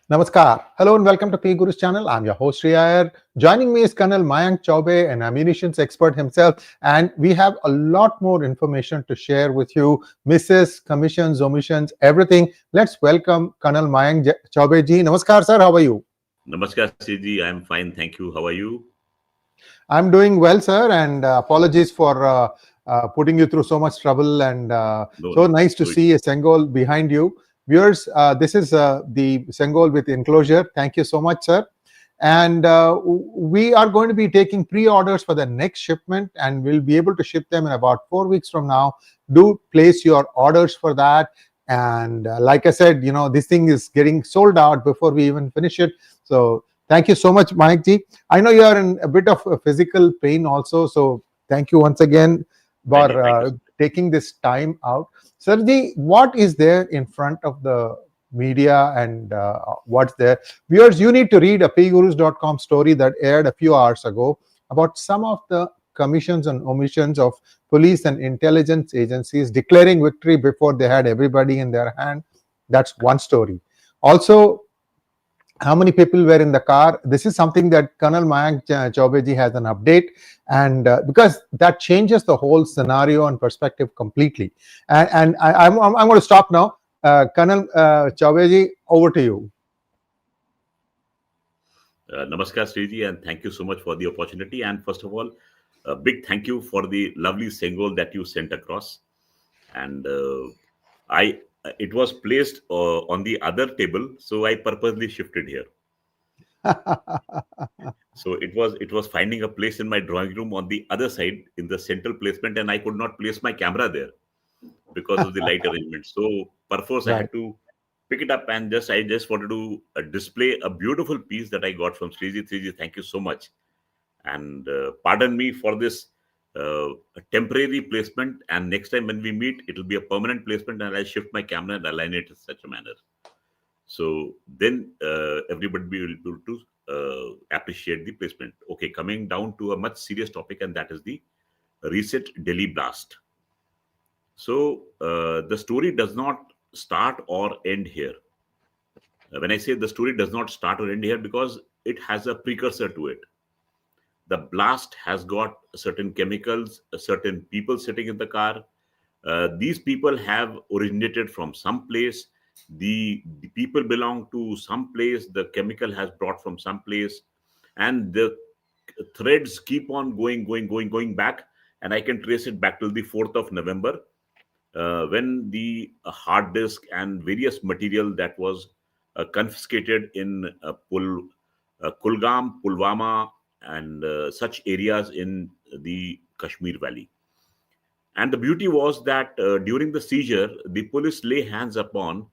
Namaskar. Hello and welcome to PGurus channel. I'm your host 𝗒𝙧𝙤𝙪. Joining me is Col Mayank Chaubey, an ammunitions expert himself, and we have a lot more information to share with you. Misses, commissions, omissions, everything. Let's welcome Col Mayank Chaubey ji. Namaskar, sir. How are you? Namaskar, Siji. I'm fine. Thank you. How are you? I'm doing well, sir, and apologies for putting you through so much trouble, and so nice to see a Sengol behind you. Viewers, this is the Sengol with enclosure. Thank you so much, sir. And we are going to be taking pre-orders for the next shipment, and we'll be able to ship them in about 4 weeks from now. Do place your orders for that. And like I said, this thing is getting sold out before we even finish it. So thank you so much, Mayank ji. I know you are in a bit of physical pain also, so thank you once again for taking this time out. Sirji, what is there in front of the media and what's there? Viewers, you need to read a PGurus.com story that aired a few hours ago about some of the commissions and omissions of police and intelligence agencies declaring victory before they had everybody in their hand. That's one story. Also, how many people were in the car? This is something that Col Mayank Chaubey ji has an update, and because that changes the whole scenario and perspective completely. And I'm going to stop now. Col Chaubey ji, over to you. Namaskar, Sriji, and thank you so much for the opportunity. And first of all, a big thank you for the lovely Sengol that you sent across. And it was placed on the other table, so I purposely shifted here. So it was finding a place in my drawing room on the other side in the central placement, and I could not place my camera there because of the light arrangement. So perforce I had to pick it up, and I just wanted to display a beautiful piece that I got from Sriji. Sriji, thank you so much, and pardon me for this temporary placement. And next time when we meet, it will be a permanent placement, and I'll shift my camera and align it in such a manner. So then everybody will be able to appreciate the placement. Okay, coming down to a much serious topic, and that is the recent Delhi blast. So the story does not start or end here. When I say the story does not start or end here, because it has a precursor to it. The blast has got certain chemicals, certain people sitting in the car. These people have originated from some place. The people belong to some place. The chemical has brought from some place. And the threads keep on going back. And I can trace it back till the 4th of November, when the hard disk and various material that was confiscated in Kulgam, Pulwama, and such areas in the Kashmir Valley. And the beauty was that during the seizure, the police lay hands upon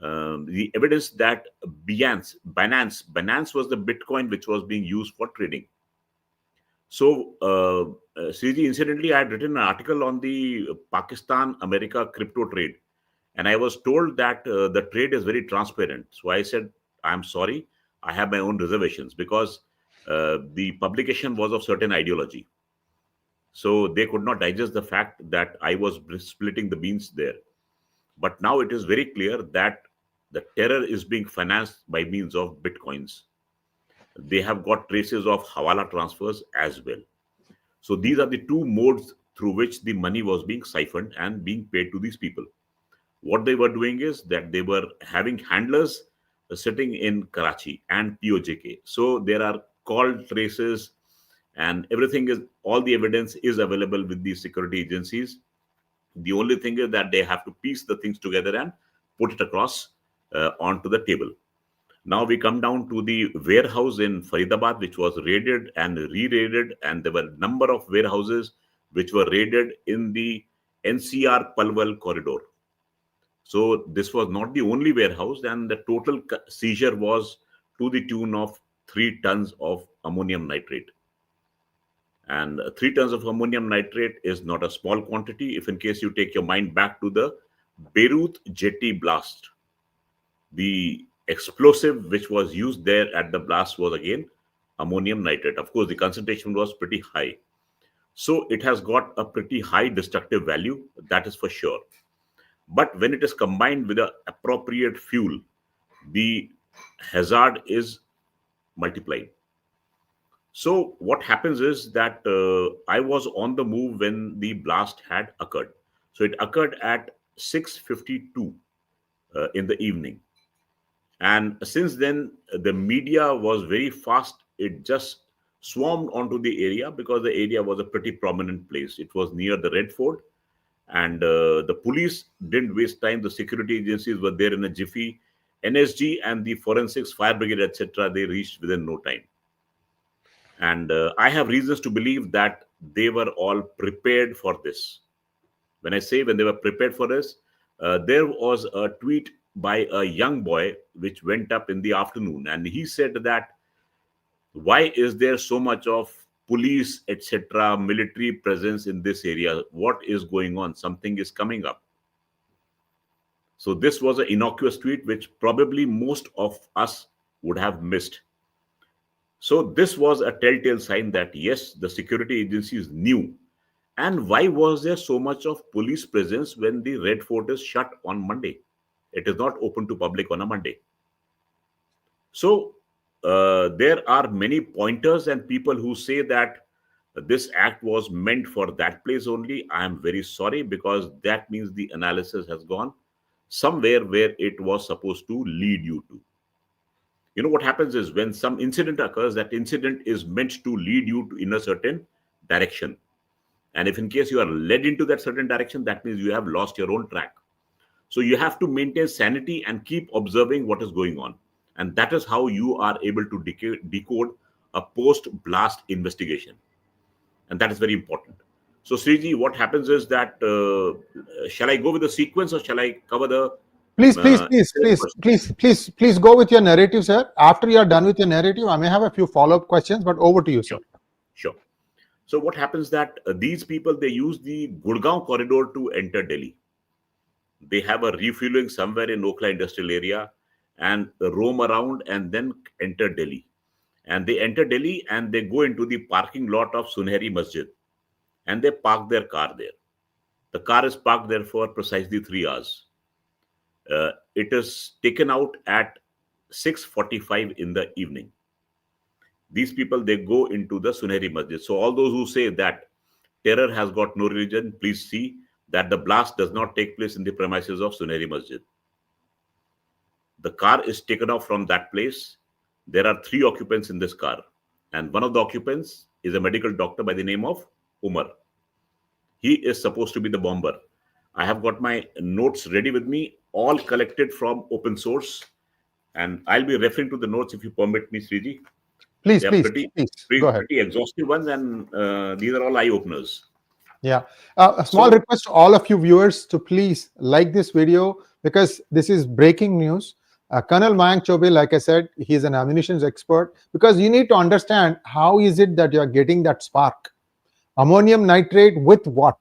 the evidence that Binance was the Bitcoin which was being used for trading. So, Sriji, incidentally, I had written an article on the Pakistan-America crypto trade, and I was told that the trade is very transparent. So I said, I'm sorry, I have my own reservations, because the publication was of certain ideology. So they could not digest the fact that I was splitting the beans there. But now it is very clear that the terror is being financed by means of Bitcoins. They have got traces of Hawala transfers as well. So these are the two modes through which the money was being siphoned and being paid to these people. What they were doing is that they were having handlers sitting in Karachi and POJK. So there are call traces, and everything is, all the evidence is available with the security agencies. The only thing is that they have to piece the things together and put it across onto the table. Now we come down to the warehouse in Faridabad, which was raided and re-raided, and there were a number of warehouses which were raided in the NCR Palwal corridor. So this was not the only warehouse, and the total seizure was to the tune of 3 tons of ammonium nitrate. And 3 tons of ammonium nitrate is not a small quantity. If in case you take your mind back to the Beirut jetty blast, the explosive which was used there at the blast was again ammonium nitrate. Of course, the concentration was pretty high. So it has got a pretty high destructive value, that is for sure. But when it is combined with the appropriate fuel, the hazard is multiplied. So what happens is that I was on the move when the blast had occurred. So it occurred at 6:52 in the evening. And since then, the media was very fast. It just swarmed onto the area because the area was a pretty prominent place. It was near the Red Fort, and the police didn't waste time. The security agencies were there in a jiffy. NSG and the forensics, fire brigade, etc., they reached within no time. And I have reasons to believe that they were all prepared for this. When I say when they were prepared for this, there was a tweet by a young boy which went up in the afternoon, and he said that why is there so much of police, etc., military presence in this area? What is going on? Something is coming up. So this was an innocuous tweet which probably most of us would have missed. So this was a telltale sign that yes, the security agencies knew. And why was there so much of police presence when the Red Fort is shut on Monday? It is not open to public on a Monday. So there are many pointers and people who say that this act was meant for that place only. I am very sorry, because that means the analysis has gone somewhere where it was supposed to lead you to. You know what happens is when some incident occurs, that incident is meant to lead you to in a certain direction. And if in case you are led into that certain direction, that means you have lost your own track. So you have to maintain sanity and keep observing what is going on. And that is how you are able to decode a post-blast investigation. And that is very important. So Sriji, what happens is that, shall I go with the sequence or shall I cover the... Please go with your narrative, sir. After you are done with your narrative, I may have a few follow-up questions, but over to you, sir. Sure. So what happens that these people, they use the Gurgaon corridor to enter Delhi. They have a refueling somewhere in Okhla industrial area and roam around and then enter Delhi. And they enter Delhi and they go into the parking lot of Sunehri Masjid and they park their car there. The car is parked there for precisely 3 hours. It is taken out at 6:45 in the evening. These people, they go into the Sunehri Masjid. So all those who say that terror has got no religion, please see that the blast does not take place in the premises of Sunehri Masjid. The car is taken off from that place. There are 3 occupants in this car. And one of the occupants is a medical doctor by the name of Umar. He is supposed to be the bomber. I have got my notes ready with me, all collected from open source. And I'll be referring to the notes if you permit me, Sriji. Please, pretty go ahead. Pretty exhaustive ones, and these are all eye-openers. Yeah. A small request to all of you viewers to please like this video, because this is breaking news. Col Mayank Chaubey, like I said, he's an ammunition expert, because you need to understand how is it that you are getting that spark. Ammonium nitrate with what?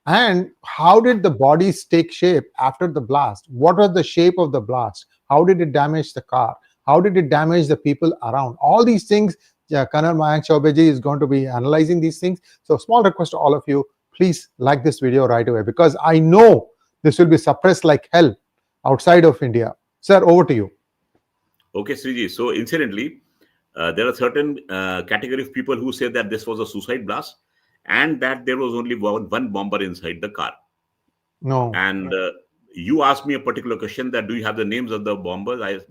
And how did the bodies take shape after the blast? What was the shape of the blast? How did it damage the car? How did it damage the people around? All these things, Col Mayank Chaubey is going to be analyzing these things. So small request to all of you, please like this video right away, because I know this will be suppressed like hell outside of India. Sir, over to you. Okay, Sriji. So incidentally, there are certain category of people who say that this was a suicide blast and that there was only one bomber inside the car. No. And you asked me a particular question that do you have the names of the bombers,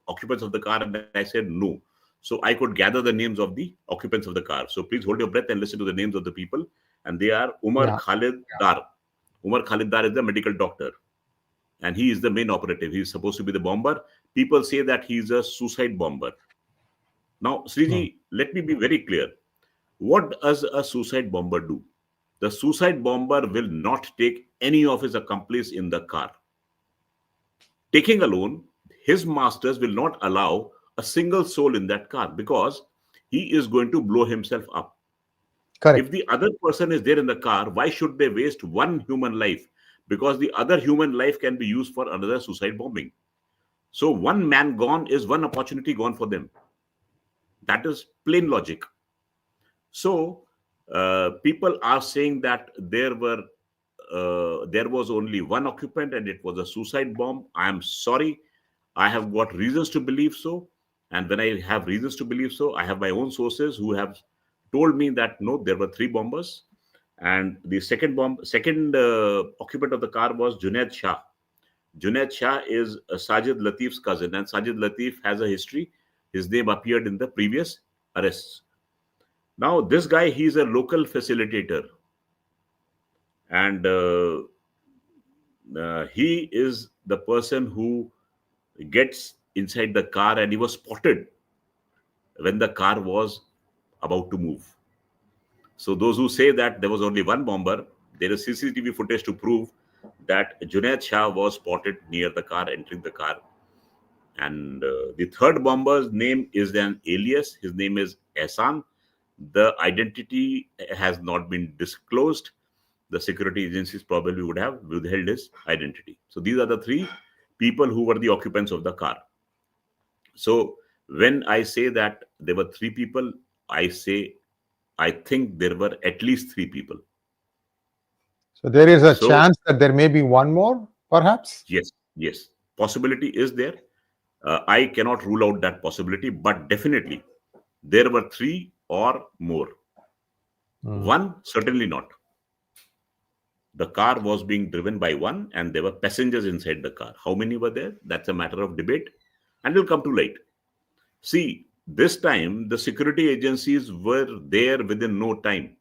occupants of the car, and I said no. So I could gather the names of the occupants of the car. So please hold your breath and listen to the names of the people. And they are Umar Khalid Dar. Umar Khalid Dar is the medical doctor. And he is the main operative. He is supposed to be the bomber. People say that he is a suicide bomber. Now, Sriji, let me be very clear. What does a suicide bomber do? The suicide bomber will not take any of his accomplices in the car. Taking alone, his masters will not allow a single soul in that car, because he is going to blow himself up. Correct. If the other person is there in the car, why should they waste one human life? Because the other human life can be used for another suicide bombing. So one man gone is one opportunity gone for them. That is plain logic. So people are saying that there was only one occupant and it was a suicide bomb. I am sorry. I have got reasons to believe so. And when I have reasons to believe so, I have my own sources who have told me that no, there were three bombers. And the second occupant of the car was Junaid Shah. Junaid Shah is Sajid Latif's cousin, and Sajid Latif has a history. His name appeared in the previous arrests. Now, this guy, he's a local facilitator, and he is the person who gets inside the car, and he was spotted when the car was about to move. So those who say that there was only one bomber, there is CCTV footage to prove that Junaid Shah was spotted near the car, entering the car. And the third bomber's name is an alias. His name is Ehsan. The identity has not been disclosed. The security agencies probably would have withheld his identity. So these are the three people who were the occupants of the car. So when I say that there were three people, I think there were at least three people. So there is a chance that there may be one more, perhaps? Yes. Possibility is there. I cannot rule out that possibility, but definitely there were three or more. One, certainly not. The car was being driven by one, and there were passengers inside the car. How many were there? That's a matter of debate, and will come to light. See, this time the security agencies were there within no time.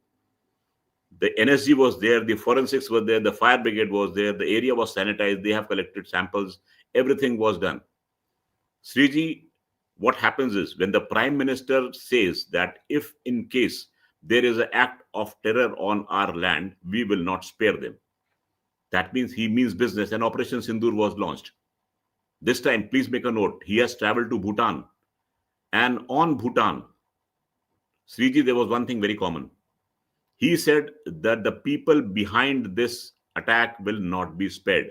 The NSG was there, the forensics were there, the fire brigade was there, the area was sanitized, they have collected samples, everything was done. 𝗒𝙗𝙬, what happens is when the Prime Minister says that if in case there is an act of terror on our land, we will not spare them. That means he means business, and Operation Sindoor was launched. This time, please make a note, he has traveled to Bhutan. And on Bhutan, 𝗒𝙗𝙬, there was one thing very common. He said that the people behind this attack will not be spared.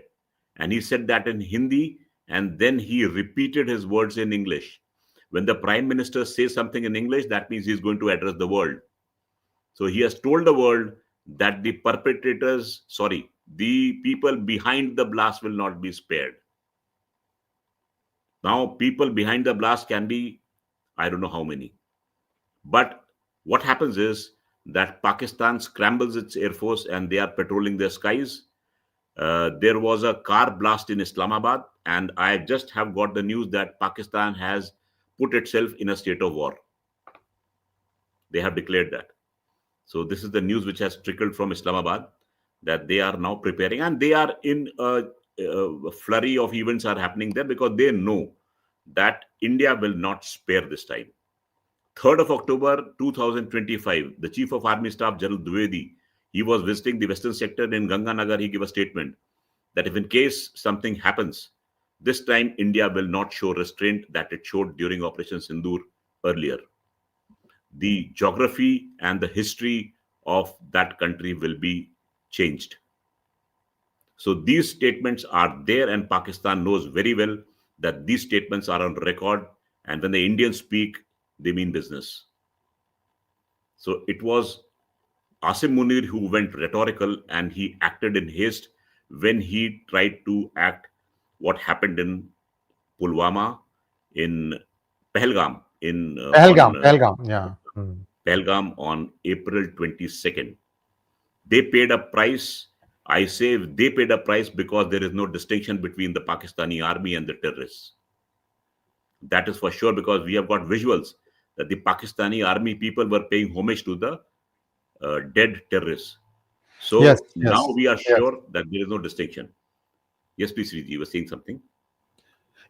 And he said that in Hindi, and then he repeated his words in English. When the Prime Minister says something in English, that means he's going to address the world. So he has told the world that the people behind the blast will not be spared. Now, people behind the blast can be, I don't know how many. But what happens is that Pakistan scrambles its air force and they are patrolling the skies. There was a car blast in Islamabad, and I just have got the news that Pakistan has put itself in a state of war. They have declared that. So this is the news which has trickled from Islamabad, that they are now preparing, and they are in a flurry of events are happening there because they know that India will not spare this time. 3rd of October 2025, the Chief of Army Staff, General 𝗏𝗏, he was visiting the western sector in Ganganagar. He gave a statement that if in case something happens, this time India will not show restraint that it showed during Operation Sindoor earlier. The geography and the history of that country will be changed. So these statements are there, and Pakistan knows very well that these statements are on record, and when the Indians speak, they mean business. So it was Asim Munir who went rhetorical, and he acted in haste when he tried to act what happened in Pulwama, in Pahalgam, Pahalgam on April 22nd. They paid a price. I say they paid a price because there is no distinction between the Pakistani army and the terrorists. That is for sure, because we have got visuals that the Pakistani army people were paying homage to the dead terrorists. So now we are sure that there is no distinction. Yes, please, 𝗒𝙗𝙬, you were saying something.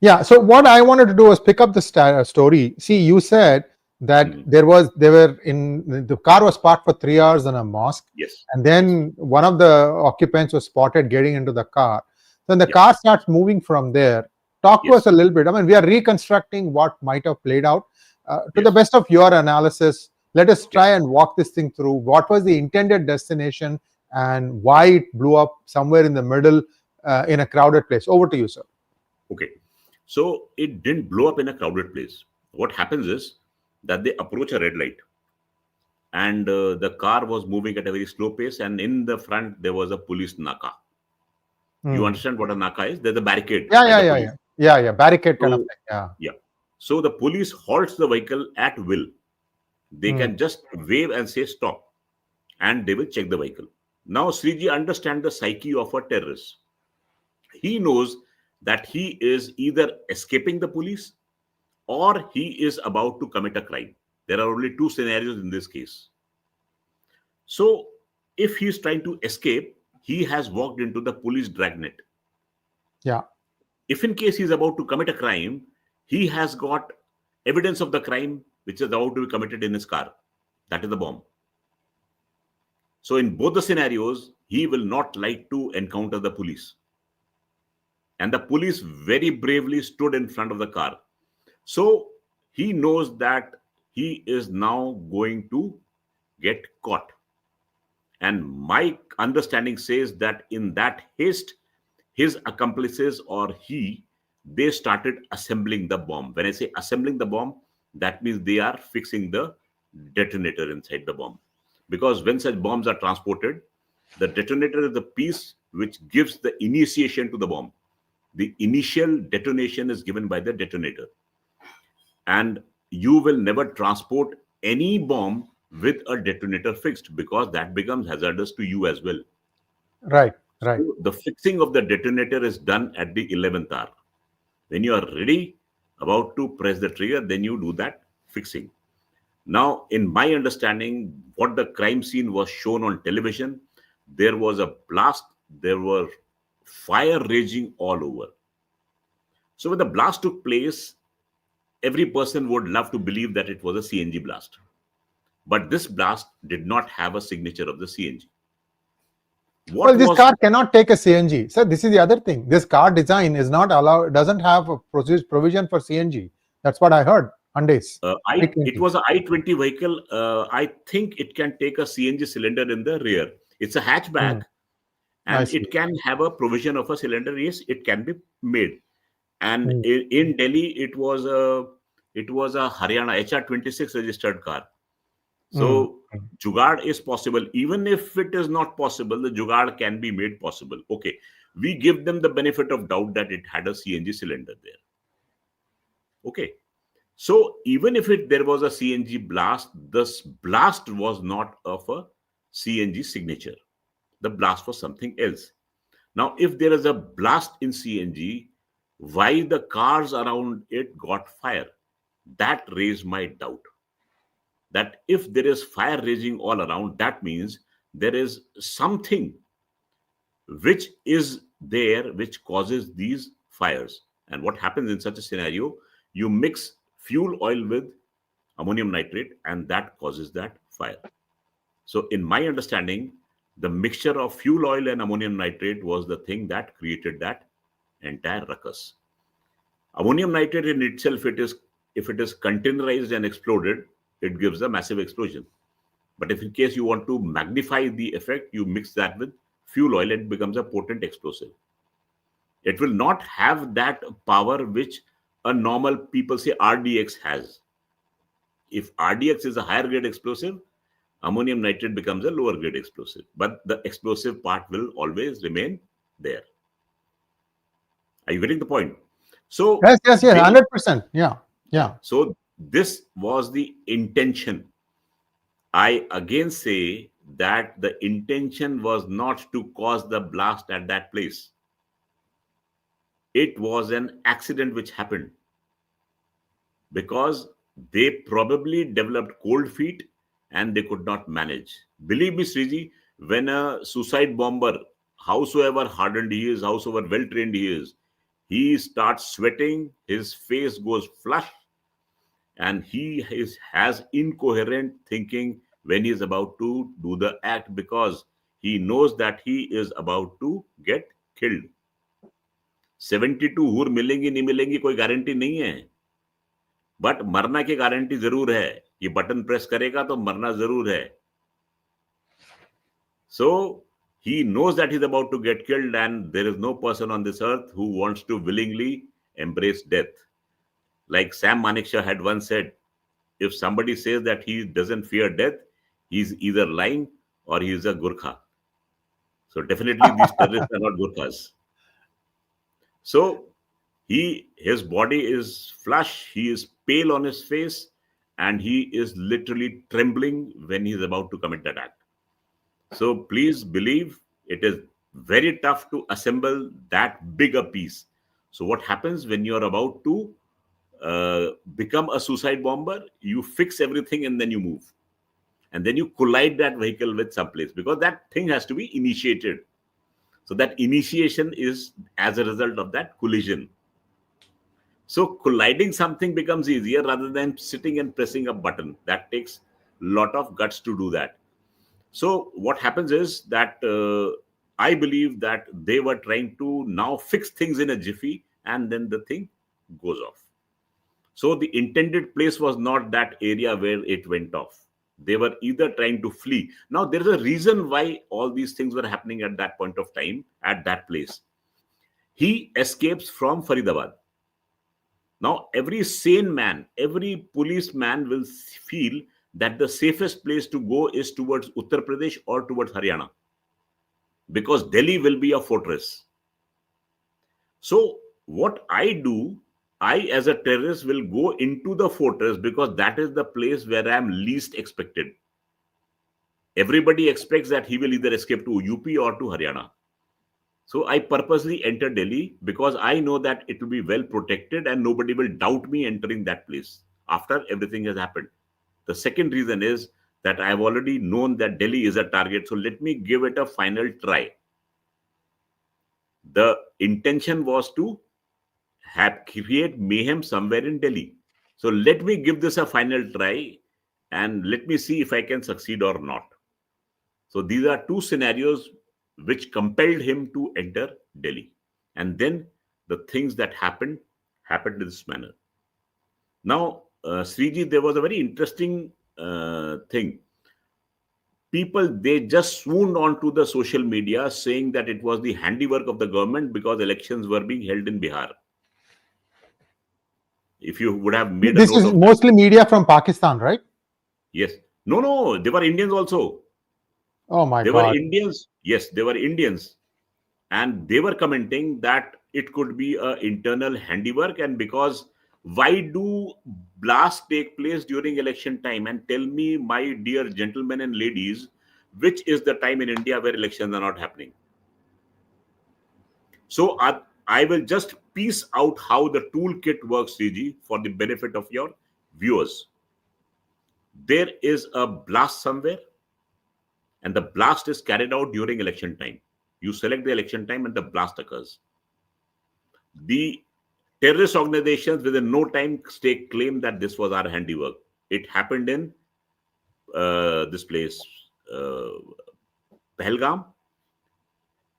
Yeah. So what I wanted to do was pick up the story. See, you said that the car was parked for 3 hours in a mosque. Yes. And then one of the occupants was spotted getting into the car. Then the car starts moving from there. Talk to us a little bit. I mean, we are reconstructing what might have played out. To the best of your analysis, let us try and walk this thing through. What was the intended destination and why it blew up somewhere in the middle in a crowded place? Over to you, sir. Okay. So it didn't blow up in a crowded place. What happens is that they approach a red light, and the car was moving at a very slow pace, and in the front there was a police naka. You understand what a naka is? There's a barricade. Yeah. Yeah, barricade kind of So, thing. yeah. So the police halts the vehicle at will. They can just wave and say stop, and they will check the vehicle. Now, Sriji understands the psyche of a terrorist. He knows that he is either escaping the police or he is about to commit a crime. There are only two scenarios in this case. So, if he is trying to escape, he has walked into the police dragnet. Yeah. If in case he is about to commit a crime, he has got evidence of the crime which is about to be committed in his car. That is the bomb. So in both the scenarios, he will not like to encounter the police. And the police very bravely stood in front of the car. So he knows that he is now going to get caught. And my understanding says that in that haste, his accomplices or they started assembling the bomb. When I say assembling the bomb, that means they are fixing the detonator inside the bomb. Because when such bombs are transported, the detonator is the piece which gives the initiation to the bomb. The initial detonation is given by the detonator. And you will never transport any bomb with a detonator fixed, because that becomes hazardous to you as well. Right. So the fixing of the detonator is done at the 11th hour. When you are ready, about to press the trigger, then you do that fixing. Now, in my understanding, what the crime scene was shown on television, there was a blast, there were fire raging all over. So when the blast took place, every person would love to believe that it was a CNG blast. But this blast did not have a signature of the CNG. This car cannot take a CNG. Sir, this is the other thing. This car design is not allowed, doesn't have a provision for CNG. That's what I heard. Hyundai's. It was an i20 vehicle. I think it can take a CNG cylinder in the rear. It's a hatchback, and it can have a provision of a cylinder. Yes, it can be made. And in Delhi, it was a Haryana HR26 registered car. So jugaad is possible. Even if it is not possible, the jugaad can be made possible. Okay, we give them the benefit of doubt that it had a CNG cylinder there. Okay, so even if there was a CNG blast, this blast was not of a CNG signature. The blast was something else. Now, if there is a blast in CNG, why the cars around it got fire? That raised my doubt. That if there is fire raging all around, that means there is something which is there which causes these fires. And what happens in such a scenario? You mix fuel oil with ammonium nitrate, and that causes that fire. So in my understanding, the mixture of fuel oil and ammonium nitrate was the thing that created that entire ruckus. Ammonium nitrate in itself, if it is containerized and exploded, it gives a massive explosion. But if in case you want to magnify the effect, you mix that with fuel oil, it becomes a potent explosive. It will not have that power which a normal, people say, RDX has. If RDX is a higher grade explosive, ammonium nitrate becomes a lower grade explosive. But the explosive part will always remain there. Are you getting the point? So yes, 100%. Yeah. So this was the intention. I again say that the intention was not to cause the blast at that place. It was an accident which happened because they probably developed cold feet and they could not manage. Believe me, Sriji, when a suicide bomber, howsoever hardened he is, howsoever well-trained he starts sweating, his face goes flush, and he has incoherent thinking when he is about to do the act, because he knows that he is about to get killed. 72 हूर मिलेंगी नहीं मिलेंगी कोई guarantee नहीं है, but मरना की guarantee जरूर है. ये बटन प्रेस करेगा तो मरना जरूर है. So he knows that he's about to get killed, and there is no person on this earth who wants to willingly embrace death. Like Sam Manekshaw had once said, if somebody says that he doesn't fear death, he's either lying or he is a Gurkha. So definitely these terrorists are not Gurkhas. So His body is flush, he is pale on his face, and he is literally trembling when he is about to commit that act. So please believe it is very tough to assemble that big a piece. So what happens when you are about to become a suicide bomber? You fix everything and then you move. And then you collide that vehicle with someplace, because that thing has to be initiated. So that initiation is as a result of that collision. So colliding something becomes easier rather than sitting and pressing a button. That takes a lot of guts to do that. So what happens is that I believe that they were trying to now fix things in a jiffy, and then the thing goes off. So the intended place was not that area where it went off. They were either trying to flee. Now, there is a reason why all these things were happening at that point of time, at that place. He escapes from Faridabad. Now, every sane man, every policeman will feel that the safest place to go is towards Uttar Pradesh or towards Haryana, because Delhi will be a fortress. So what I do, I as a terrorist will go into the fortress, because that is the place where I am least expected. Everybody expects that he will either escape to UP or to Haryana. So I purposely enter Delhi because I know that it will be well protected and nobody will doubt me entering that place after everything has happened. The second reason is that I have already known that Delhi is a target. So let me give it a final try. The intention was to create mayhem somewhere in Delhi. So let me give this a final try and let me see if I can succeed or not. So these are two scenarios which compelled him to enter Delhi. And then the things that happened in this manner. Now, Sriji, there was a very interesting thing. People, they just swooned onto the social media saying that it was the handiwork of the government because elections were being held in Bihar. If you would have made this is mostly media from Pakistan, right? Yes. No, they were Indians also. Oh my God. They were Indians. Yes, they were Indians. And they were commenting that it could be an internal handiwork, and because why do blasts take place during election time? And tell me, my dear gentlemen and ladies, which is the time in India where elections are not happening? So I will just piece out how the toolkit works, CG, for the benefit of your viewers. There is a blast somewhere, and the blast is carried out during election time. You select the election time and the blast occurs. The terrorist organizations within no time stake claim that this was our handiwork. It happened in this place, Pahalgam.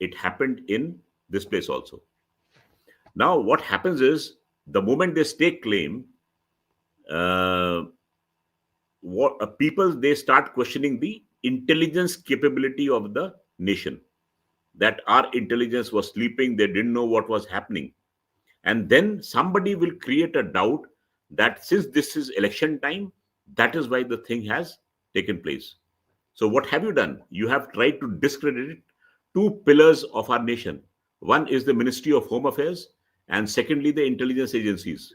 It happened in this place also. Now, what happens is, the moment they stake claim, people, they start questioning the intelligence capability of the nation. That our intelligence was sleeping, they didn't know what was happening. And then somebody will create a doubt that since this is election time, that is why the thing has taken place. So what have you done? You have tried to discredit two pillars of our nation. One is the Ministry of Home Affairs, and secondly, the intelligence agencies.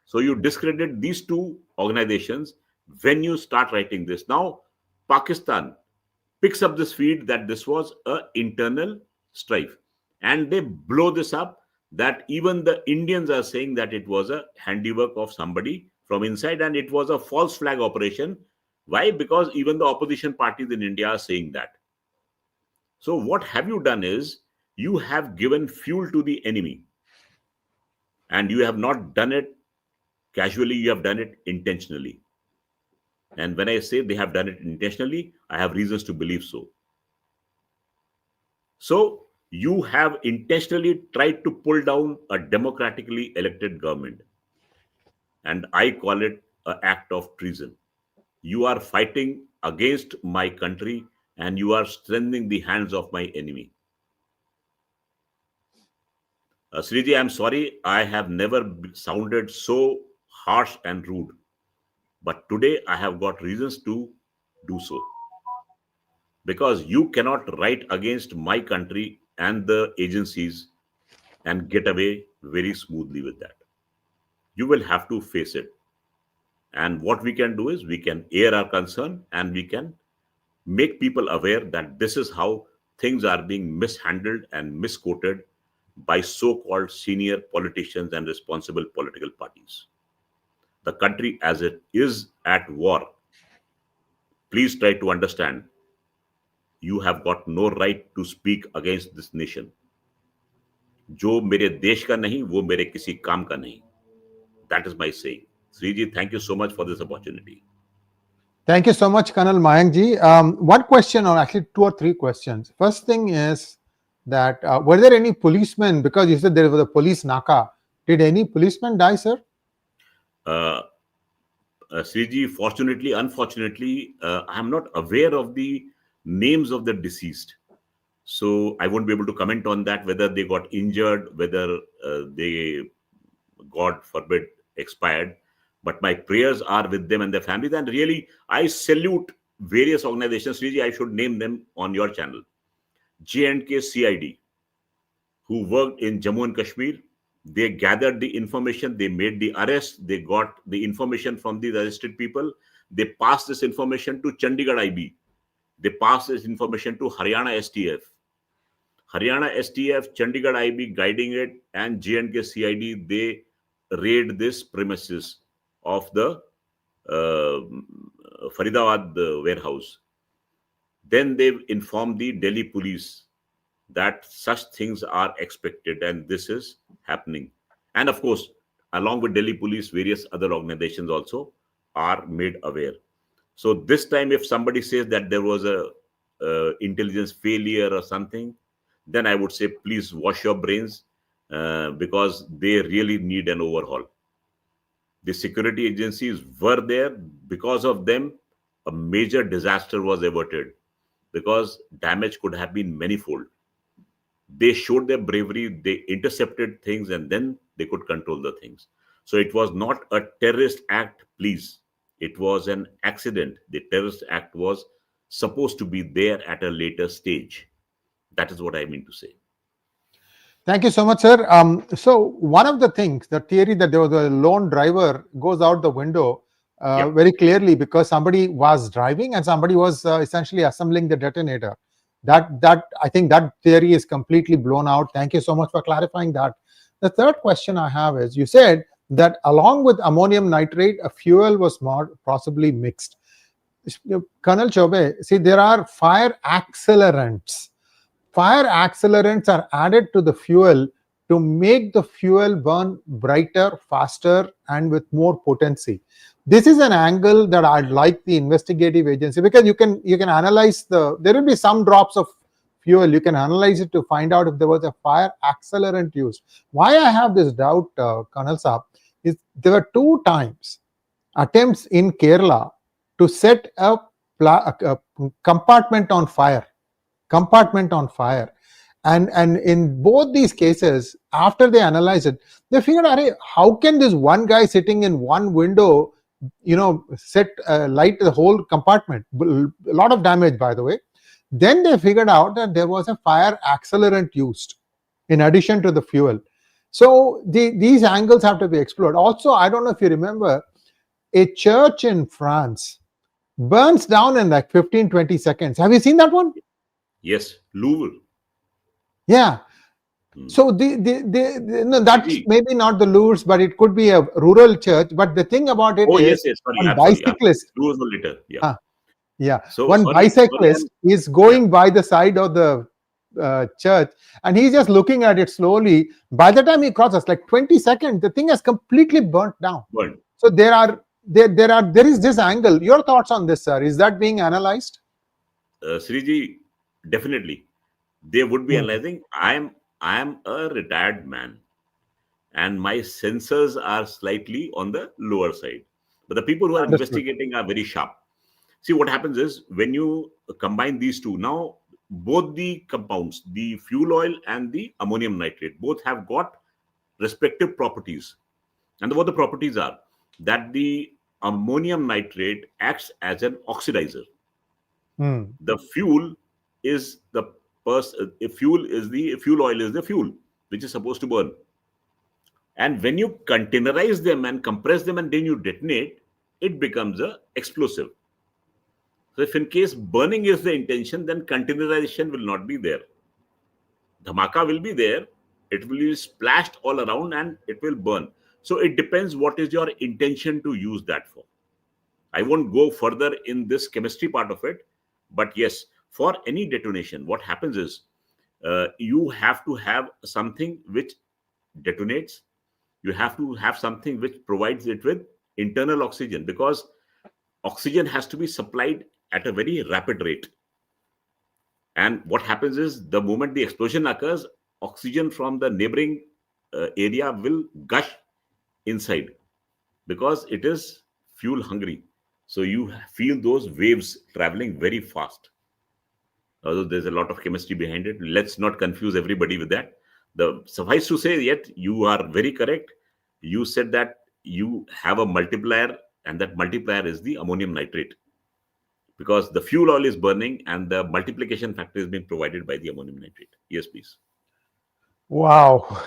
So you discredit these two organizations when you start writing this. Now, Pakistan picks up this feed that this was an internal strife, and they blow this up, that even the Indians are saying that it was a handiwork of somebody from inside and it was a false flag operation. Why? Because even the opposition parties in India are saying that. So what have you done is, you have given fuel to the enemy, and you have not done it casually, you have done it intentionally. And when I say they have done it intentionally, I have reasons to believe so. So you have intentionally tried to pull down a democratically elected government. And I call it an act of treason. You are fighting against my country and you are strengthening the hands of my enemy. Sriji, I'm sorry, I have never sounded so harsh and rude. But today I have got reasons to do so. Because you cannot write against my country and the agencies and get away very smoothly with that. You will have to face it. And what we can do is we can air our concern and we can make people aware that this is how things are being mishandled and misquoted by so-called senior politicians and responsible political parties. The country as it is at war, please try to understand, you have got no right to speak against this nation. जो मेरे देश का नहीं, वो मेरे किसी काम का नहीं. That is my saying. Sriji, thank you so much for this opportunity. Thank you so much, Col Mayank ji. One question, or actually 2 or 3 questions. First thing is that were there any policemen, because you said there was a police naka, did any policeman die, sir? Sriji, fortunately, unfortunately, I am not aware of the names of the deceased. So I won't be able to comment on that, whether they got injured, whether they, God forbid, expired. But my prayers are with them and their families. And really, I salute various organizations. Sriji, I should name them on your channel. 𝗥𝗘𝗙𝗥𝗘𝗦, who worked in Jammu and Kashmir. They gathered the information, they made the arrest, they got the information from these arrested people. They passed this information to Chandigarh IB. They passed this information to Haryana STF. Haryana STF, Chandigarh IB guiding it, and 𝗥𝗘𝗙𝗥𝗘𝗙, they raid this premises of the Faridabad warehouse. Then they informed the Delhi police that such things are expected and this is happening. And of course, along with Delhi police, various other organizations also are made aware. So this time, if somebody says that there was a intelligence failure or something, then I would say, please wash your brains, because they really need an overhaul. The security agencies were there. Because of them, a major disaster was averted, because damage could have been manifold. They showed their bravery, they intercepted things, and then they could control the things. So it was not a terrorist act, please. It was an accident. The terrorist act was supposed to be there at a later stage. That is what I mean to say. Thank you so much, sir. So one of the things, the theory that there was a lone driver goes out the window very clearly, because somebody was driving and somebody was essentially assembling the detonator. That I think that theory is completely blown out. Thank you so much for clarifying that. The third question I have is, you said that along with ammonium nitrate, a fuel was more possibly mixed. Colonel Chaubey, see, there are fire accelerants. Fire accelerants are added to the fuel to make the fuel burn brighter, faster, and with more potency. This is an angle that I'd like the investigative agency, because you can analyze there will be some drops of fuel, you can analyze it to find out if there was a fire accelerant used. Why I have this doubt, Colonel Saab, is there were 2 times attempts in Kerala to set a compartment on fire. And in both these cases, after they analyzed it, they figured out, how can this one guy sitting in one window, set light the whole compartment? A lot of damage, by the way. Then they figured out that there was a fire accelerant used in addition to the fuel. So these angles have to be explored. Also, I don't know if you remember, a church in France burns down in like 15-20 seconds. Have you seen that one? Yes, Louvre. Yeah. So that's maybe not the Louvres, but it could be a rural church. But the thing about it is, one bicyclist. So one bicyclist is going by the side of the church, and he's just looking at it slowly. By the time he crosses, like 20 seconds, the thing has completely burnt down. So there is this angle. Your thoughts on this, sir? Is that being analyzed? Sriji, definitely. They would be analyzing. I am a retired man, and my sensors are slightly on the lower side. But the people who are investigating are very sharp. See, what happens is, when you combine these two, now both the compounds, the fuel oil and the ammonium nitrate, both have got respective properties. And what the properties are, that the ammonium nitrate acts as an oxidizer. The fuel is the fuel oil is the fuel. which is supposed to burn. And when you containerize them and compress them and then you detonate, it becomes a explosive. So if in case burning is the intention, then containerization will not be there. Dhamaka will be there. It will be splashed all around and it will burn. So it depends what is your intention to use that for. I won't go further in this chemistry part of it. But yes, for any detonation, what happens is you have to have something which detonates. You have to have something which provides it with internal oxygen, because oxygen has to be supplied at a very rapid rate. And what happens is, the moment the explosion occurs, oxygen from the neighboring area will gush inside, because it is fuel hungry. So you feel those waves traveling very fast. Although there's a lot of chemistry behind it, let's not confuse everybody with that. Suffice to say, yet you are very correct. You said that you have a multiplier, and that multiplier is the ammonium nitrate, because the fuel oil is burning and the multiplication factor is being provided by the ammonium nitrate. Yes, please. Wow.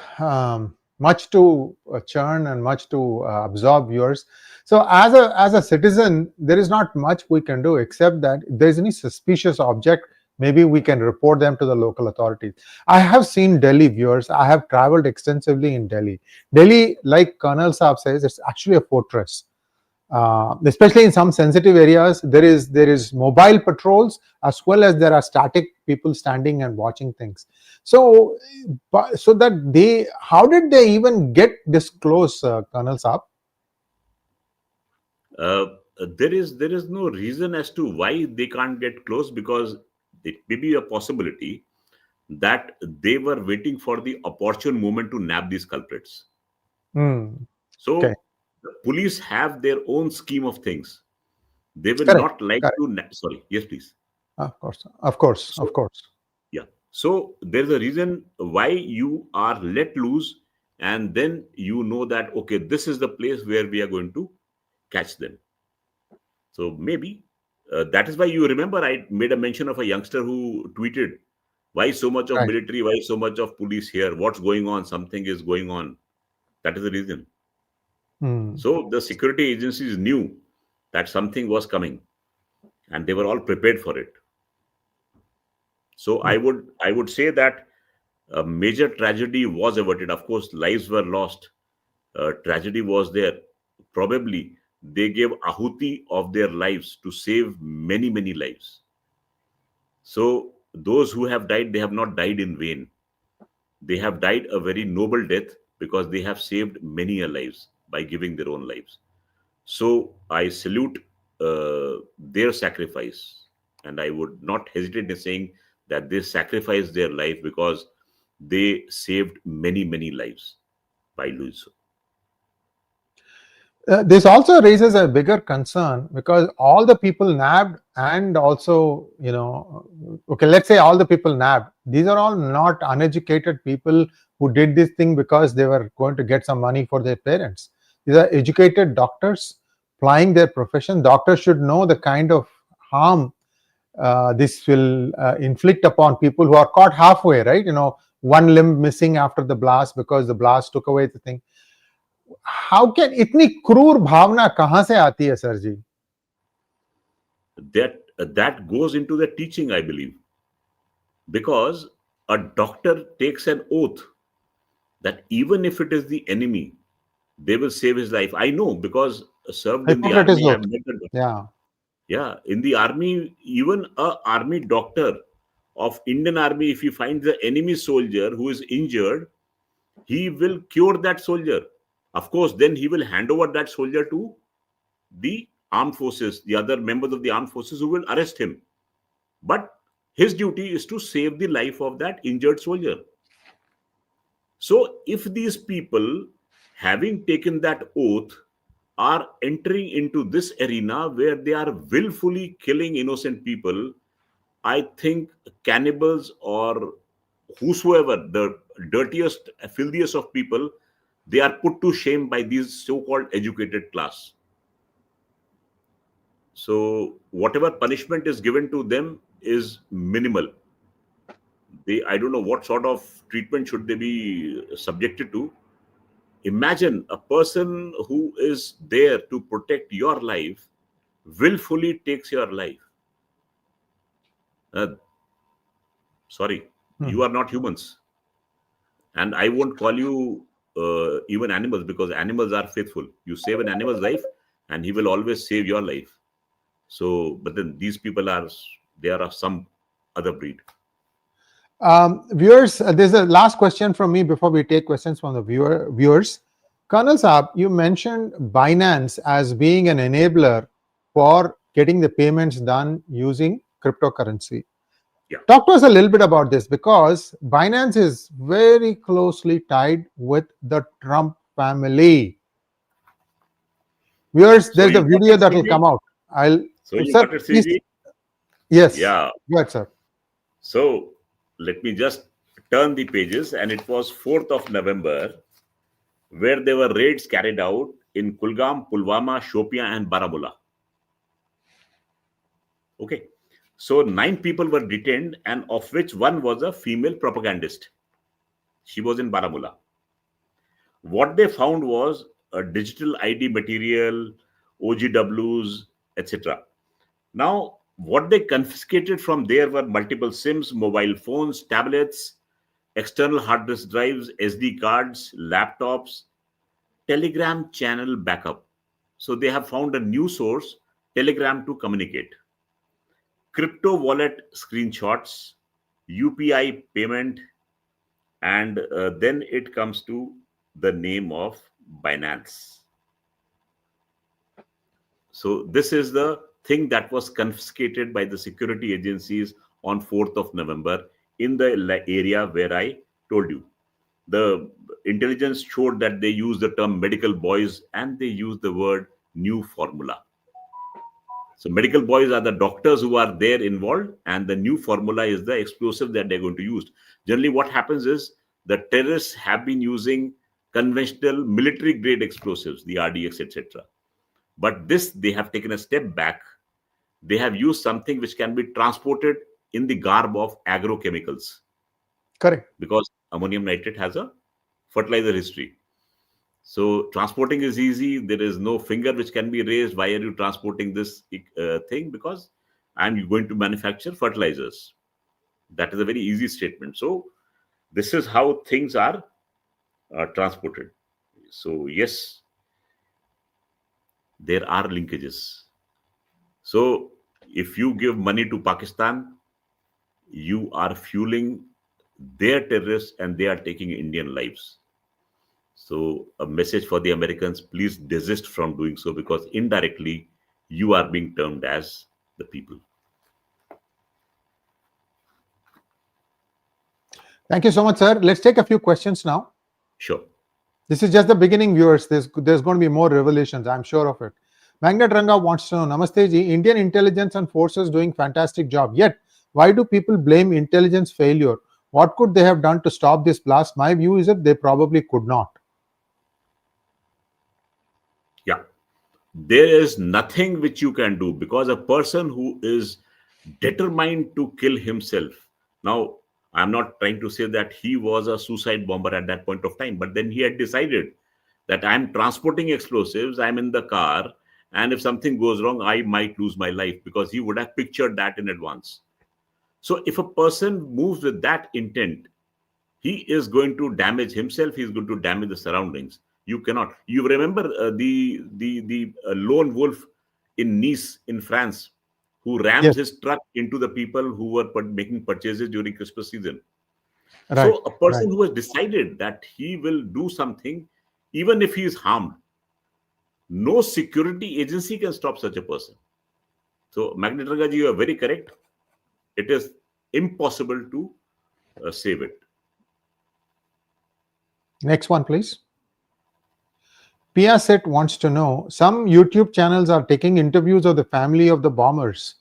Much to churn and much to absorb, viewers. So as a citizen, there is not much we can do, except that if there's any suspicious object, maybe we can report them to the local authorities. I have seen Delhi, viewers. I have traveled extensively in Delhi. Delhi, like Colonel Saab says, it's actually a fortress. Especially in some sensitive areas, there is mobile patrols, as well as there are static people standing and watching things. So that how did they even get this close, Colonel Saab? There is no reason as to why they can't get close, because it may be a possibility that they were waiting for the opportune moment to nab these culprits. So Okay. the police have their own scheme of things. They will Correct. not like Correct. to. Sorry, yes, please. Of course. Yeah. So there's a reason why you are let loose, and then you know that, okay, this is the place where we are going to catch them. So maybe that is why, you remember, I made a mention of a youngster who tweeted, why so much of military, why so much of police here? What's going on? Something is going on. That is the reason. So the security agencies knew that something was coming, and they were all prepared for it. So I would say that a major tragedy was averted. Of course, lives were lost. Tragedy was there. Probably they gave ahuti of their lives to save many, many lives. So those who have died, they have not died in vain. They have died a very noble death, because they have saved many lives by giving their own lives. So I salute their sacrifice, and I would not hesitate in saying that they sacrificed their life because they saved many, many lives by doing so. This also raises a bigger concern, because all the people nabbed, and also, okay, let's say all the people nabbed, these are all not uneducated people who did this thing because they were going to get some money for their parents. These are educated doctors plying their profession. Doctors should know the kind of harm this will inflict upon people who are caught halfway, right? One limb missing after the blast because the blast took away the thing. How can इतनी क्रूर भावना कहां से आती है, sir ji? That goes into the teaching, I believe, because a doctor takes an oath that even if it is the enemy, they will save his life. I know, because served in the army, I've met a doctor. Yeah, in the army, even a army doctor of Indian Army, if he finds the enemy soldier who is injured, he will cure that soldier. Of course, then he will hand over that soldier to the armed forces, the other members of the armed forces, who will arrest him. But his duty is to save the life of that injured soldier. So if these people, having taken that oath, are entering into this arena where they are willfully killing innocent people, I think cannibals or whosoever, the dirtiest, filthiest of people, they are put to shame by these so-called educated class. So whatever punishment is given to them is minimal. I don't know what sort of treatment should they be subjected to. Imagine a person who is there to protect your life willfully takes your life. Sorry, you are not humans. And I won't call you even animals, because animals are faithful. You save an animal's life and he will always save your life. So, but then these people they are of some other breed. Viewers, there's a last question from me before we take questions from the viewers. Colonel Saab, you mentioned Binance as being an enabler for getting the payments done using cryptocurrency. Yeah. Talk to us a little bit about this, because Binance is very closely tied with the Trump family. Viewers, there's a video that will come out. Got it, CG? Yes. Yeah. Go ahead, sir. So let me just turn the pages, and it was 4th of November, where there were raids carried out in Kulgam, Pulwama, Shopian, and Baramulla. Okay. So 9 people were detained, and of which one was a female propagandist. She was in Baramulla. What they found was a digital ID material, OGWs, etc. Now, what they confiscated from there were multiple SIMs, mobile phones, tablets, external hard disk drives, SD cards, laptops, Telegram channel backup. So they have found a new source, Telegram, to communicate. Crypto wallet screenshots, UPI payment, and then it comes to the name of Binance. So this is the thing that was confiscated by the security agencies on 4th of November in the area where I told you. The intelligence showed that they use the term medical boys and they use the word new formula. So medical boys are the doctors who are there involved, and the new formula is the explosive that they're going to use. Generally, what happens is the terrorists have been using conventional military-grade explosives, the RDX, etc. But this, they have taken a step back. They have used something which can be transported in the garb of agrochemicals. Correct. Because ammonium nitrate has a fertilizer history. So transporting is easy. There is no finger which can be raised. Why are you transporting this thing? Because I'm going to manufacture fertilizers. That is a very easy statement. So this is how things are transported. So yes, there are linkages. So if you give money to Pakistan, you are fueling their terrorists and they are taking Indian lives. So a message for the Americans, please desist from doing so, because indirectly you are being termed as the people. Thank you so much, sir. Let's take a few questions now. Sure. This is just the beginning, viewers. There's going to be more revelations. I'm sure of it. Magnet Ranga wants to know, Namaste ji, Indian intelligence and forces doing fantastic job. Yet, why do people blame intelligence failure? What could they have done to stop this blast? My view is that they probably could not. Yeah. There is nothing which you can do, because a person who is determined to kill himself. Now, I'm not trying to say that he was a suicide bomber at that point of time, but then he had decided that I'm transporting explosives, I'm in the car, and if something goes wrong, I might lose my life, because he would have pictured that in advance. So if a person moves with that intent, he is going to damage himself, he is going to damage the surroundings. You cannot. You remember the lone wolf in Nice in France, who rams his truck into the people who were making purchases during Christmas season. Right. So a person who has decided that he will do something, even if he is harmed, no security agency can stop such a person. So Magnet Ranga ji, you are very correct. It is impossible to save it. Next one, please. Pia Set wants to know, some YouTube channels are taking interviews of the family of the bombers.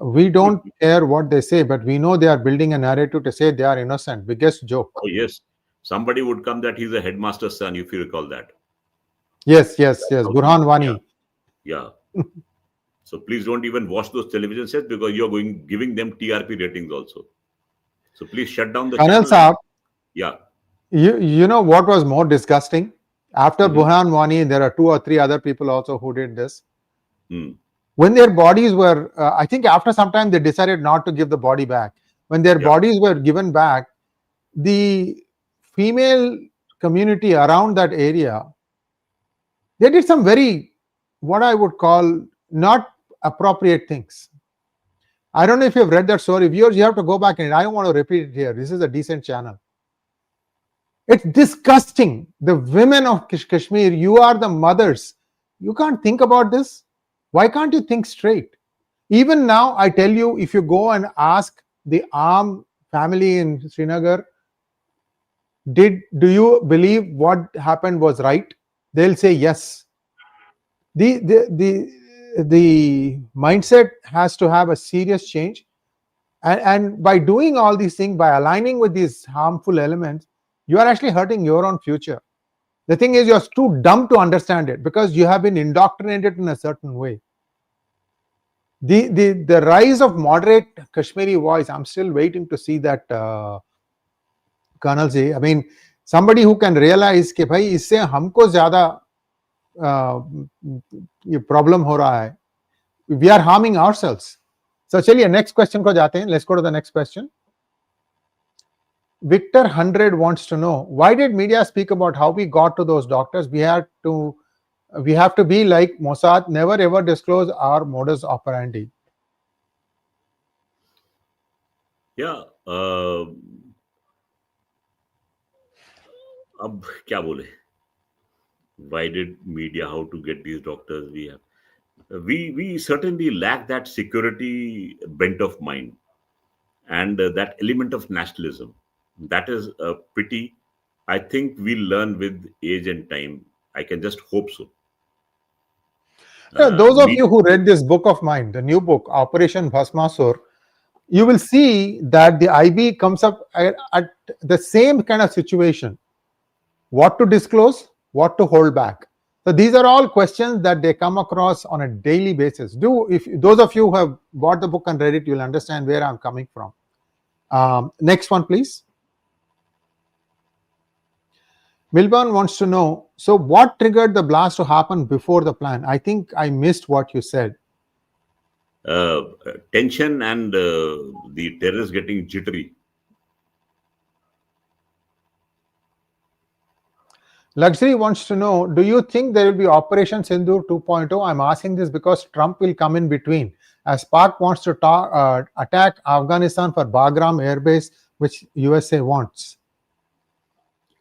We don't care what they say, but we know they are building a narrative to say they are innocent. Biggest joke. Oh, yes. Somebody would come that he's a headmaster's son, if you recall that. Yes. Burhan Wani. Yeah. So please don't even watch those television sets, because you're giving them TRP ratings also. So please shut down the Colonel channel. Saab, Yeah. you know what was more disgusting? After Burhan Wani, there are 2 or 3 other people also who did this. When their bodies were, I think after some time they decided not to give the body back. When their bodies were given back, the female community around that area, they did some very, what I would call, not appropriate things. I don't know if you've read that story. Viewers, you have to go back and I don't want to repeat it here. This is a decent channel. It's disgusting. The women of Kashmir, you are the mothers. You can't think about this. Why can't you think straight? Even now, I tell you, if you go and ask the Aam family in Srinagar, do you believe what happened was right? They'll say yes. The mindset has to have a serious change. And by doing all these things, by aligning with these harmful elements, you are actually hurting your own future. The thing is, you're too dumb to understand it because you have been indoctrinated in a certain way. The rise of moderate Kashmiri voice, I'm still waiting to see that, Colonel ji. I mean, somebody who can realize कि भाई इससे हमको ज़्यादा ये problem हो रहा है. We are harming ourselves. So चलिए next question को जाते हैं. Let's go to the next question. Victor 100 wants to know, why did media speak about how we got to those doctors? We have to be like Mossad, never ever disclose our modus operandi. Yeah. अब क्या बोले? Why did media, how to get these doctors? We certainly lack that security bent of mind and that element of nationalism. That is a pity. I think we learn with age and time. I can just hope so. Those of you who read this book of mine, the new book, Operation Bhasmasur, you will see that the IB comes up at the same kind of situation. What to disclose, what to hold back. So these are all questions that they come across on a daily basis. If those of you who have bought the book and read it, you'll understand where I'm coming from. Next one, please. Milburn wants to know, so what triggered the blast to happen before the plan? I think I missed what you said. Tension and the terrorists getting jittery. Luxury wants to know, do you think there will be Operation Sindoor 2.0? I'm asking this because Trump will come in between, as Pak wants to attack Afghanistan for Bagram Air Base, which USA wants.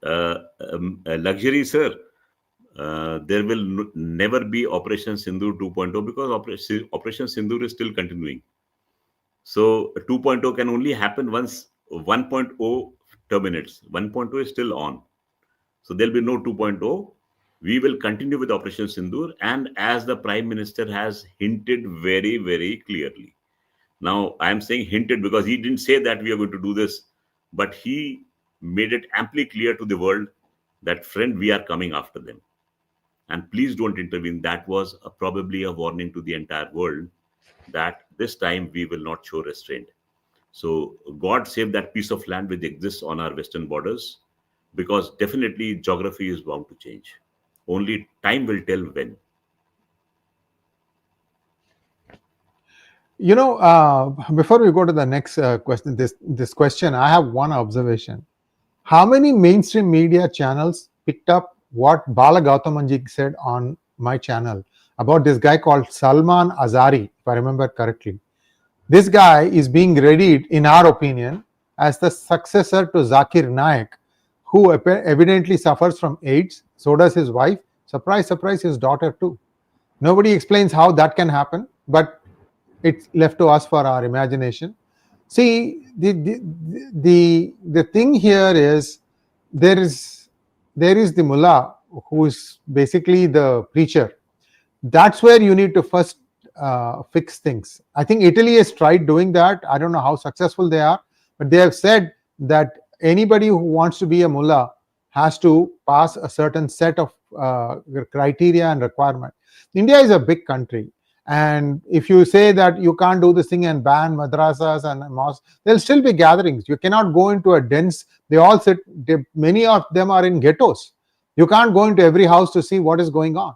Luxury, sir. There will never be Operation Sindoor 2.0 because Operation Sindoor is still continuing. So 2.0 can only happen once 1.0 terminates. 1.0 is still on. So there'll be no 2.0. We will continue with Operation Sindoor, and as the Prime Minister has hinted very, very clearly. Now, I am saying hinted because he didn't say that we are going to do this, but he made it amply clear to the world that, friend, we are coming after them. And please don't intervene. That was probably a warning to the entire world that this time we will not show restraint. So God save that piece of land which exists on our western borders, because definitely geography is bound to change. Only time will tell when. You know, before we go to the next question, this question, I have one observation. How many mainstream media channels picked up what Bala Gautamanji said on my channel about this guy called Salman Azari, if I remember correctly? This guy is being readied, in our opinion, as the successor to Zakir Naik, who evidently suffers from AIDS. So does his wife. Surprise, surprise, his daughter too. Nobody explains how that can happen, but it's left to us for our imagination. See, the thing here is there is the mullah who is basically the preacher. That's where you need to first fix things. I think Italy has tried doing that. I don't know how successful they are, but they have said that anybody who wants to be a mullah has to pass a certain set of criteria and requirements. India is a big country, And if you say that you can't do this thing and ban madrasas and mosques, there'll still be gatherings. You cannot go into a dense, many of them are in ghettos. You can't go into every house to see what is going on.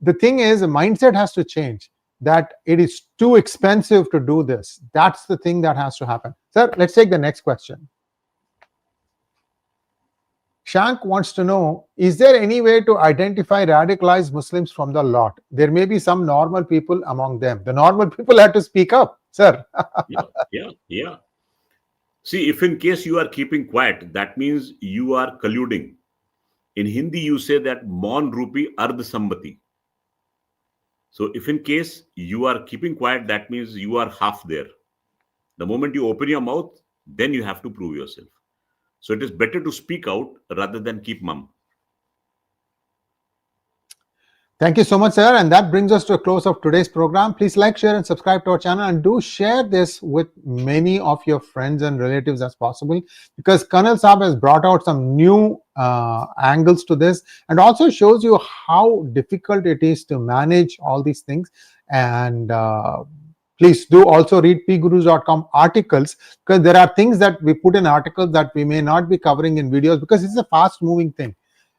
The thing is, the mindset has to change, that it is too expensive to do this. That's the thing that has to happen. Sir, let's take the next question. Shank wants to know, is there any way to identify radicalized Muslims from the lot? There may be some normal people among them. The normal people have to speak up, sir. Yeah. See, if in case you are keeping quiet, that means you are colluding. In Hindi, you say that Mon Rupi Ardh Sambati. So if in case you are keeping quiet, that means you are half there. The moment you open your mouth, then you have to prove yourself. So it is better to speak out rather than keep mum. Thank you so much, sir. And that brings us to a close of today's program. Please like, share, and subscribe to our channel, and do share this with many of your friends and relatives as possible, because Colonel Saab has brought out some new angles to this, and also shows you how difficult it is to manage all these things. And please do also read PGurus.com articles, because there are things that we put in articles that we may not be covering in videos, because it's a fast moving thing.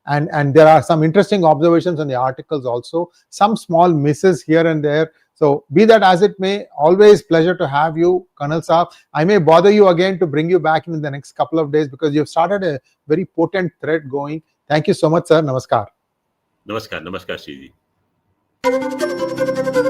And there are some interesting observations in the articles also, some small misses here and there. So be that as it may, always pleasure to have you, Colonel Saab. I may bother you again to bring you back in the next couple of days, because you've started a very potent thread going. Thank you so much, sir. Namaskar. Namaskar, 𝗏𝗏𝗏, 𝗏𝗏𝗏.